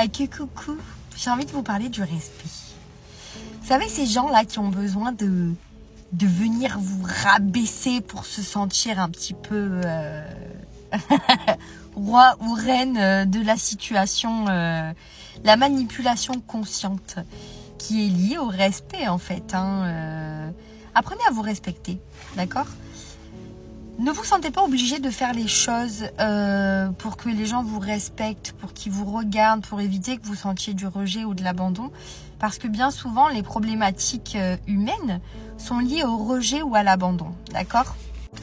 Coucou, j'ai envie de vous parler du respect. Vous savez, ces gens-là qui ont besoin de venir vous rabaisser pour se sentir un petit peu roi ou reine de la situation, la manipulation consciente qui est liée au respect en fait. Apprenez à vous respecter, d'accord ? Ne vous sentez pas obligé de faire les choses pour que les gens vous respectent, pour qu'ils vous regardent, pour éviter que vous sentiez du rejet ou de l'abandon. Parce que bien souvent, les problématiques humaines sont liées au rejet ou à l'abandon. D'accord ?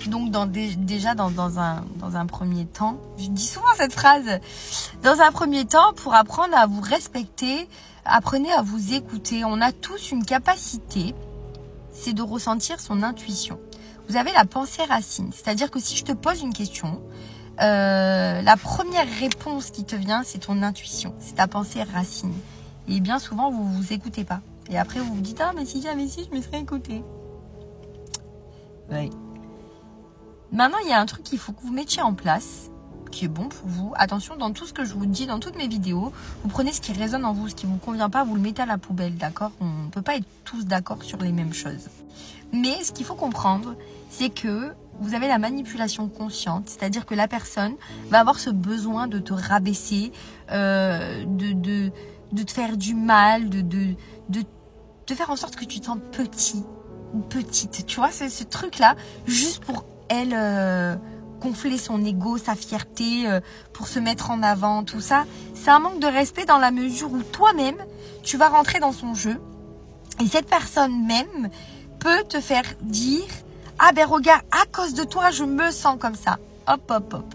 Donc déjà dans un premier temps, je dis souvent cette phrase, dans un premier temps, pour apprendre à vous respecter, apprenez à vous écouter. On a tous une capacité, c'est de ressentir son intuition. Vous avez la pensée racine, c'est-à-dire que si je te pose une question, la première réponse qui te vient, c'est ton intuition, c'est ta pensée racine. Et bien souvent, vous ne vous écoutez pas. Et après, vous vous dites, ah, mais si j'avais si, je me serais écouté. Oui. Maintenant, il y a un truc qu'il faut que vous mettiez en place, qui est bon pour vous. Attention, dans tout ce que je vous dis, dans toutes mes vidéos, vous prenez ce qui résonne en vous, ce qui ne vous convient pas, vous le mettez à la poubelle, d'accord ? On ne peut pas être tous d'accord sur les mêmes choses. Mais ce qu'il faut comprendre, c'est que vous avez la manipulation consciente, c'est-à-dire que la personne va avoir ce besoin de te rabaisser, de te faire du mal, de faire en sorte que tu te sens petit ou petite. Tu vois, c'est ce truc-là, juste pour elle gonfler son ego, sa fierté, pour se mettre en avant, tout ça. C'est un manque de respect dans la mesure où toi-même, tu vas rentrer dans son jeu. Et cette personne même peut te faire dire « Ah ben regarde, à cause de toi, je me sens comme ça. » Hop, hop, hop.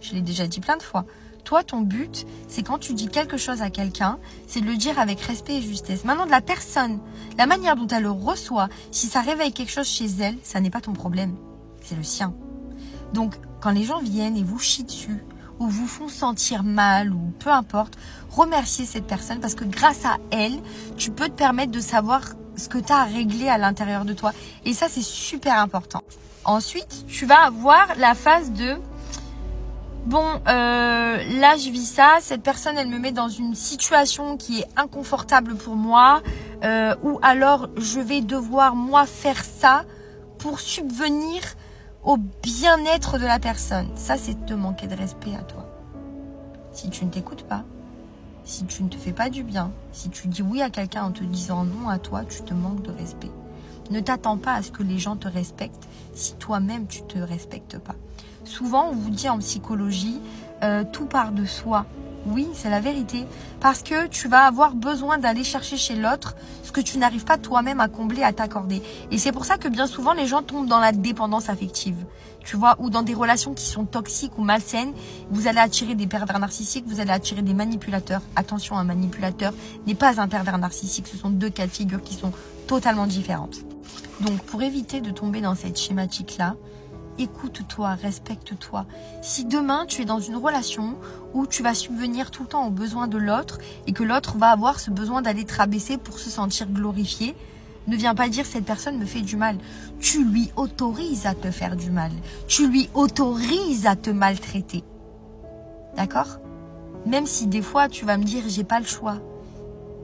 Je l'ai déjà dit plein de fois. Toi, ton but, c'est quand tu dis quelque chose à quelqu'un, c'est de le dire avec respect et justesse. Maintenant, de la personne, la manière dont elle le reçoit, si ça réveille quelque chose chez elle, ça n'est pas ton problème. C'est le sien. Donc, quand les gens viennent et vous chient dessus, ou vous font sentir mal, ou peu importe, remerciez cette personne parce que grâce à elle, tu peux te permettre de savoir ce que tu as à régler à l'intérieur de toi. Et ça, c'est super important. Ensuite, tu vas avoir la phase de bon, là, je vis ça. Cette personne, elle me met dans une situation qui est inconfortable pour moi. Ou alors, je vais devoir, moi, faire ça pour subvenir au bien-être de la personne. Ça, c'est te manquer de respect à toi. Si tu ne t'écoutes pas, si tu ne te fais pas du bien, si tu dis oui à quelqu'un en te disant non à toi, tu te manques de respect. Ne t'attends pas à ce que les gens te respectent si toi-même tu ne te respectes pas. Souvent, on vous dit en psychologie, tout part de soi. Oui, c'est la vérité. Parce que tu vas avoir besoin d'aller chercher chez l'autre ce que tu n'arrives pas toi-même à combler, à t'accorder. Et c'est pour ça que bien souvent, les gens tombent dans la dépendance affective. Tu vois, ou dans des relations qui sont toxiques ou malsaines. Vous allez attirer des pervers narcissiques, vous allez attirer des manipulateurs. Attention, un manipulateur n'est pas un pervers narcissique. Ce sont deux cas de figure qui sont totalement différentes. Donc, pour éviter de tomber dans cette schématique-là, écoute-toi, respecte-toi. Si demain, tu es dans une relation où tu vas subvenir tout le temps aux besoins de l'autre et que l'autre va avoir ce besoin d'aller te rabaisser pour se sentir glorifié, ne viens pas dire cette personne me fait du mal. Tu lui autorises à te faire du mal. Tu lui autorises à te maltraiter. D'accord ? Même si des fois, tu vas me dire, j'ai pas le choix.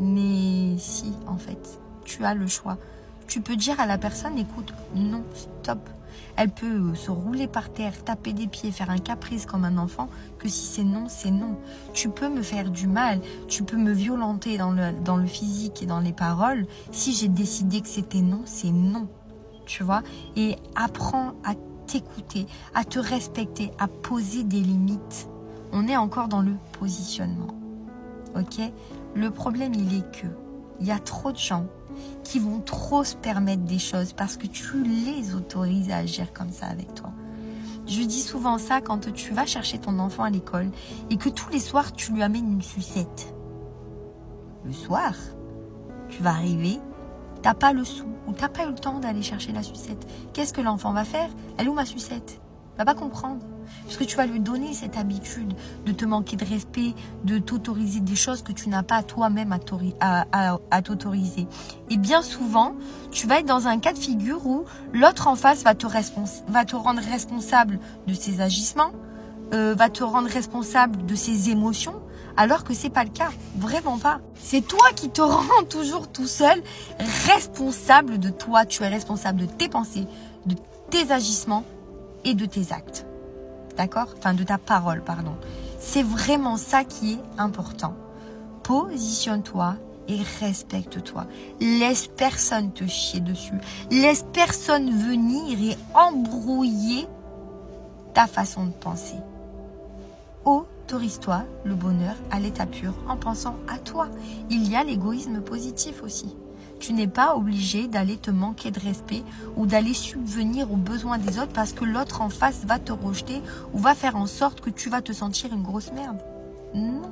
Mais si, en fait, tu as le choix. Tu peux dire à la personne, écoute, non, stop. Elle peut se rouler par terre, taper des pieds, faire un caprice comme un enfant, que si c'est non, c'est non. Tu peux me faire du mal, tu peux me violenter dans le physique et dans les paroles. Si j'ai décidé que c'était non, c'est non. Tu vois ? Et apprends à t'écouter, à te respecter, à poser des limites. On est encore dans le positionnement. Ok ? Le problème, il est que il y a trop de gens qui vont trop se permettre des choses parce que tu les autorises à agir comme ça avec toi. Je dis souvent ça quand tu vas chercher ton enfant à l'école et que tous les soirs, tu lui amènes une sucette. Le soir, tu vas arriver, t'as pas le sou ou t'as pas eu le temps d'aller chercher la sucette. Qu'est-ce que l'enfant va faire ? Elle est où ma sucette ? Il va pas comprendre. Parce que tu vas lui donner cette habitude de te manquer de respect, de t'autoriser des choses que tu n'as pas toi-même à t'autoriser. Et bien souvent, tu vas être dans un cas de figure où l'autre en face va te rendre responsable de ses agissements, va te rendre responsable de ses émotions, Alors que c'est pas le cas, vraiment pas. C'est toi qui te rends toujours tout seul responsable de toi. Tu es responsable de tes pensées, de tes agissements et de tes actes. D'accord? Enfin, de ta parole, pardon. C'est vraiment ça qui est important. Positionne-toi et respecte-toi. Laisse personne te chier dessus. Laisse personne venir et embrouiller ta façon de penser. Autorise-toi le bonheur à l'état pur en pensant à toi. Il y a l'égoïsme positif aussi. Tu n'es pas obligé d'aller te manquer de respect ou d'aller subvenir aux besoins des autres parce que l'autre en face va te rejeter ou va faire en sorte que tu vas te sentir une grosse merde. Non.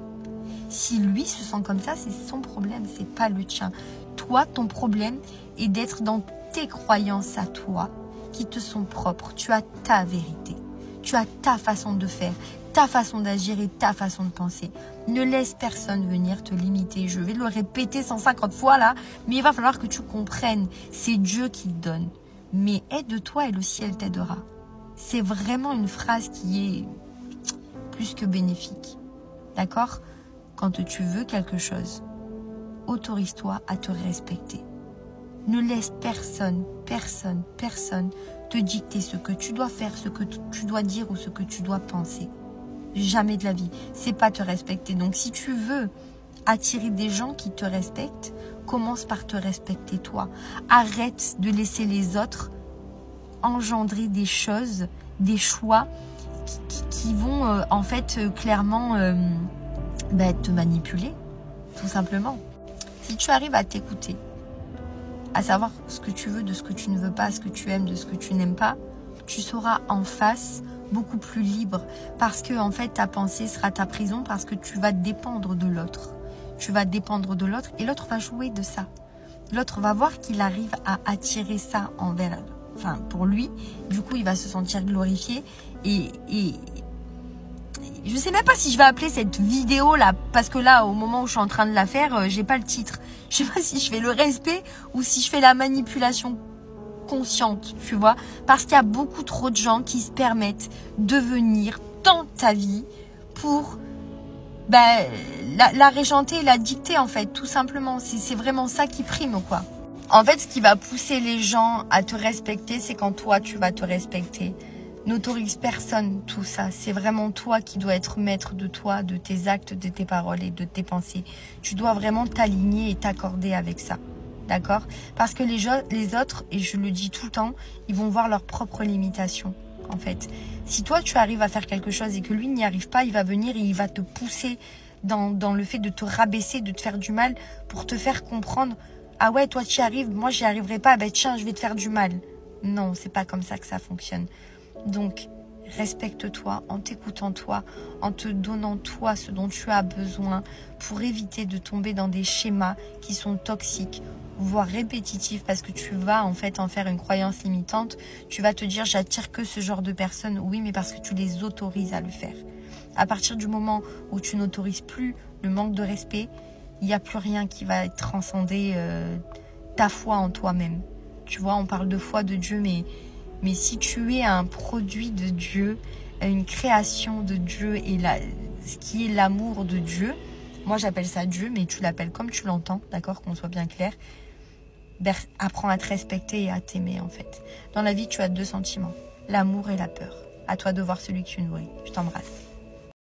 Si lui se sent comme ça, c'est son problème, c'est pas le tien. Toi, ton problème est d'être dans tes croyances à toi qui te sont propres. Tu as ta vérité. Tu as ta façon de faire, ta façon d'agir et ta façon de penser. Ne laisse personne venir te limiter. Je vais le répéter 150 fois là, mais il va falloir que tu comprennes. C'est Dieu qui te donne. Mais aide-toi et le ciel t'aidera. C'est vraiment une phrase qui est plus que bénéfique. D'accord? Quand tu veux quelque chose, autorise-toi à te respecter. Ne laisse personne te dicter ce que tu dois faire, ce que tu dois dire ou ce que tu dois penser. Jamais de la vie. C'est pas te respecter. Donc si tu veux attirer des gens qui te respectent, commence par te respecter toi. Arrête de laisser les autres engendrer des choses, des choix qui vont en fait clairement te manipuler, tout simplement. Si tu arrives à t'écouter, à savoir ce que tu veux de ce que tu ne veux pas, ce que tu aimes de ce que tu n'aimes pas, tu seras en face beaucoup plus libre parce que en fait ta pensée sera ta prison parce que tu vas dépendre de l'autre. Tu vas dépendre de l'autre et l'autre va jouer de ça. L'autre va voir qu'il arrive à attirer ça pour lui. Du coup, il va se sentir glorifié et je sais même pas si je vais appeler cette vidéo là parce que là au moment où je suis en train de la faire, j'ai pas le titre. Je sais pas si je fais le respect ou si je fais la manipulation consciente, tu vois, parce qu'il y a beaucoup trop de gens qui se permettent de venir dans ta vie pour la régenter et la dicter en fait, tout simplement. C'est vraiment ça qui prime quoi. En fait, ce qui va pousser les gens à te respecter, c'est quand toi tu vas te respecter. N'autorise personne tout ça. C'est vraiment toi qui dois être maître de toi, de tes actes, de tes paroles et de tes pensées. Tu dois vraiment t'aligner et t'accorder avec ça. D'accord? Parce que les autres, et je le dis tout le temps, ils vont voir leurs propres limitations, en fait. Si toi, tu arrives à faire quelque chose et que lui n'y arrive pas, il va venir et il va te pousser dans le fait de te rabaisser, de te faire du mal pour te faire comprendre « Ah ouais, toi, tu y arrives, moi, j'y arriverai pas, tiens, je vais te faire du mal. » Non, c'est pas comme ça que ça fonctionne. Donc, respecte-toi en t'écoutant toi, en te donnant toi ce dont tu as besoin pour éviter de tomber dans des schémas qui sont toxiques, voire répétitifs parce que tu vas en fait en faire une croyance limitante. Tu vas te dire j'attire que ce genre de personnes. Oui, mais parce que tu les autorises à le faire. À partir du moment où tu n'autorises plus le manque de respect, il n'y a plus rien qui va transcender ta foi en toi-même. Tu vois, on parle de foi de Dieu, mais si tu es un produit de Dieu, une création de Dieu et ce qui est l'amour de Dieu, moi j'appelle ça Dieu, mais tu l'appelles comme tu l'entends, d'accord, qu'on soit bien clair. Apprends à te respecter et à t'aimer en fait. Dans la vie, tu as 2 sentiments, l'amour et la peur. À toi de voir celui que tu nourris. Je t'embrasse.